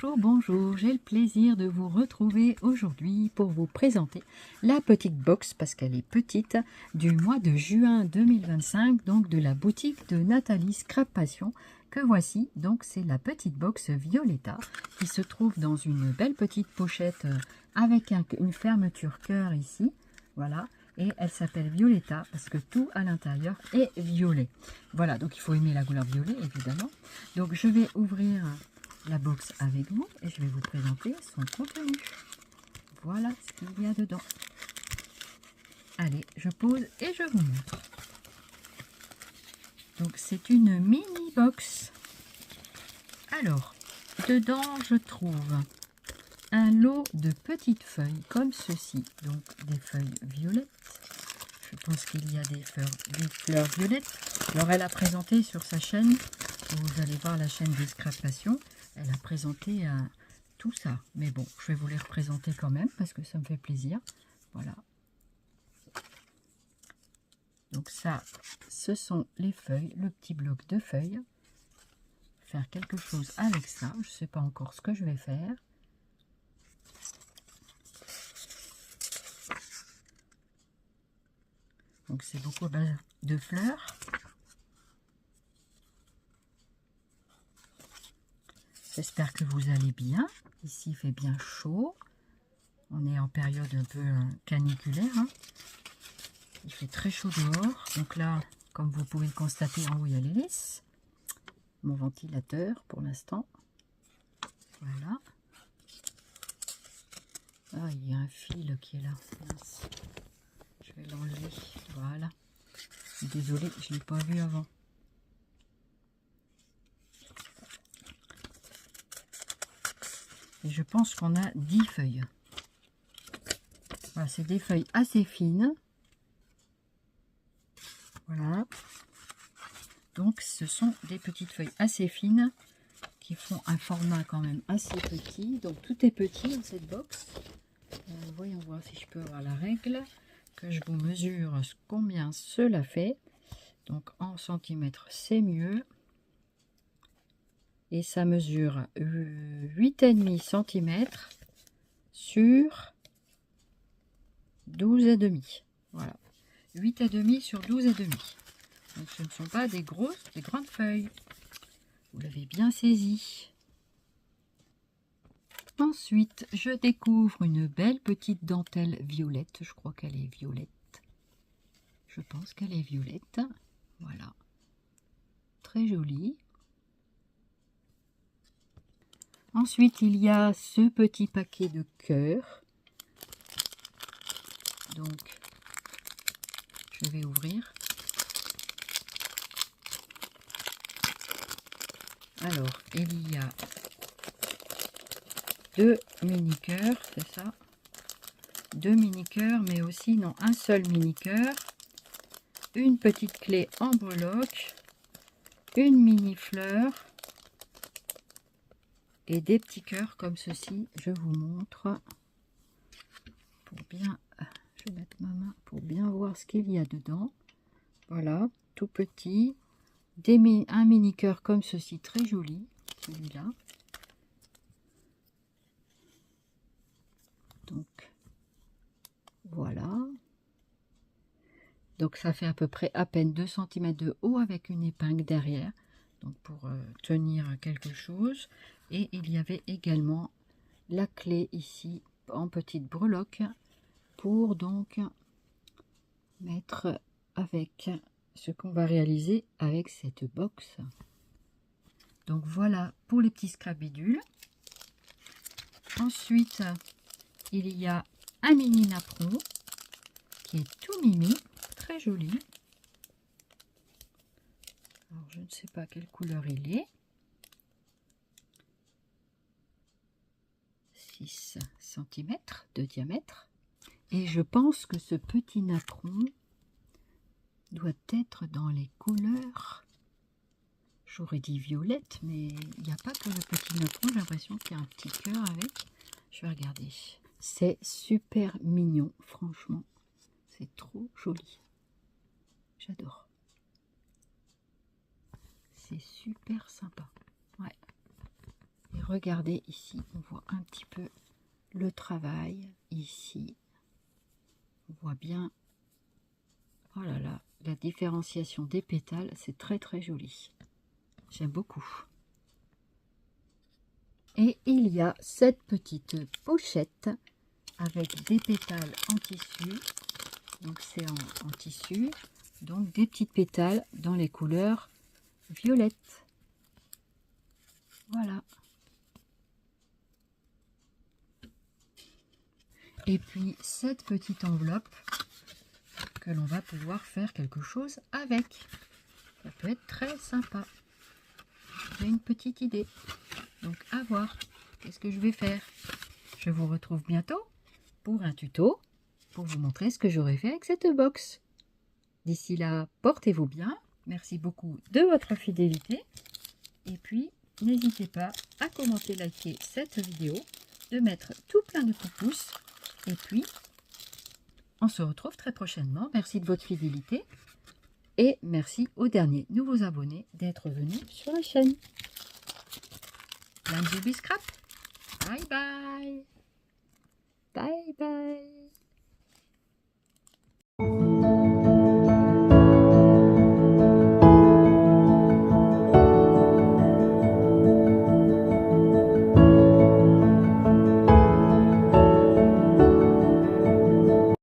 Bonjour, bonjour, j'ai le plaisir de vous retrouver aujourd'hui pour vous présenter la petite box, parce qu'elle est petite, du mois de juin 2025, donc de la boutique de Nathalie Scrap Passion, que voici. Donc c'est la petite box Violetta qui se trouve dans une belle petite pochette avec une fermeture cœur ici, voilà. Et elle s'appelle Violetta parce que tout à l'intérieur est violet. Voilà, donc il faut aimer la couleur violet évidemment. Donc je vais ouvrir la box avec vous et je vais vous présenter son contenu. Voilà ce qu'il y a dedans. Allez, je pose et je vous montre. Donc c'est une mini box. Alors, dedans je trouve un lot de petites feuilles comme ceci. Donc des feuilles violettes. Je pense qu'il y a des fleurs violettes. Alors elle a présenté sur sa chaîne, vous allez voir la chaîne des Scrap Passion, elle a présenté tout ça. Mais bon, je vais vous les représenter quand même parce que ça me fait plaisir. Voilà. Donc ça, ce sont les feuilles, le petit bloc de feuilles. Faire quelque chose avec ça, je ne sais pas encore ce que je vais faire. Donc c'est beaucoup de fleurs. J'espère que vous allez bien. Ici il fait bien chaud. On est en période un peu caniculaire. Hein. Il fait très chaud dehors. Donc là, comme vous pouvez le constater, en haut il y a l'hélice. Mon ventilateur pour l'instant. Voilà. Ah, il y a un fil qui est là. Mince. Je vais l'enlever. Voilà. Désolée, je ne l'ai pas vu avant. Et je pense qu'on a 10 feuilles. Voilà, c'est des feuilles assez fines. Voilà. Donc ce sont des petites feuilles assez fines qui font un format quand même assez petit. Donc tout est petit dans cette box. Voyons voir si je peux avoir la règle. Que je vous mesure combien cela fait. Donc en centimètres c'est mieux. Et ça mesure 8,5 cm sur 12,5. Voilà. 8,5 sur 12,5. Donc ce ne sont pas des grandes feuilles. Vous l'avez bien saisi. Ensuite, je découvre une belle petite dentelle violette. Je crois qu'elle est violette. Je pense qu'elle est violette. Voilà. Très jolie. Ensuite, il y a ce petit paquet de cœurs. Donc, je vais ouvrir. Alors, il y a 2 mini cœurs, c'est ça? 2 mini cœurs, mais aussi non, un seul mini cœur. Une petite clé en breloque. Une mini fleur. Et des petits cœurs comme ceci. Je vous montre. Pour bien, je vais mettre ma main pour bien voir ce qu'il y a dedans. Voilà, tout petit. Un mini cœur comme ceci, très joli, celui-là. Donc, voilà. Donc, ça fait à peu près à peine 2 cm de haut avec une épingle derrière. Donc, pour tenir quelque chose. Et il y avait également la clé ici en petite breloque pour donc mettre avec ce qu'on va réaliser avec cette box. Donc voilà pour les petits scrabidules. Ensuite, il y a un mini napperon qui est tout mimi, très joli. Alors je ne sais pas quelle couleur il est. 6 cm de diamètre. Et je pense que ce petit napperon doit être dans les couleurs, j'aurais dit violette, mais il n'y a pas que le petit napperon, j'ai l'impression qu'il y a un petit cœur avec. Je vais regarder. C'est super mignon, franchement. C'est trop joli. J'adore. C'est super sympa. Ouais. Et regardez ici, on voit un petit peu le travail ici. On voit bien, oh là là, la différenciation des pétales, c'est très très joli. J'aime beaucoup. Et il y a cette petite pochette avec des pétales en tissu. Donc c'est en tissu, donc des petites pétales dans les couleurs violettes. Voilà. Et puis cette petite enveloppe que l'on va pouvoir faire quelque chose avec. Ça peut être très sympa. J'ai une petite idée. Donc à voir. Qu'est-ce que je vais faire? Je vous retrouve bientôt pour un tuto pour vous montrer ce que j'aurai fait avec cette box. D'ici là, portez-vous bien. Merci beaucoup de votre fidélité. Et puis, n'hésitez pas à commenter, liker cette vidéo, de mettre tout plein de pouces. Et puis, on se retrouve très prochainement. Merci de votre fidélité. Et merci aux derniers nouveaux abonnés d'être venus sur la chaîne. Plein de baby scrap. Bye bye. Bye bye.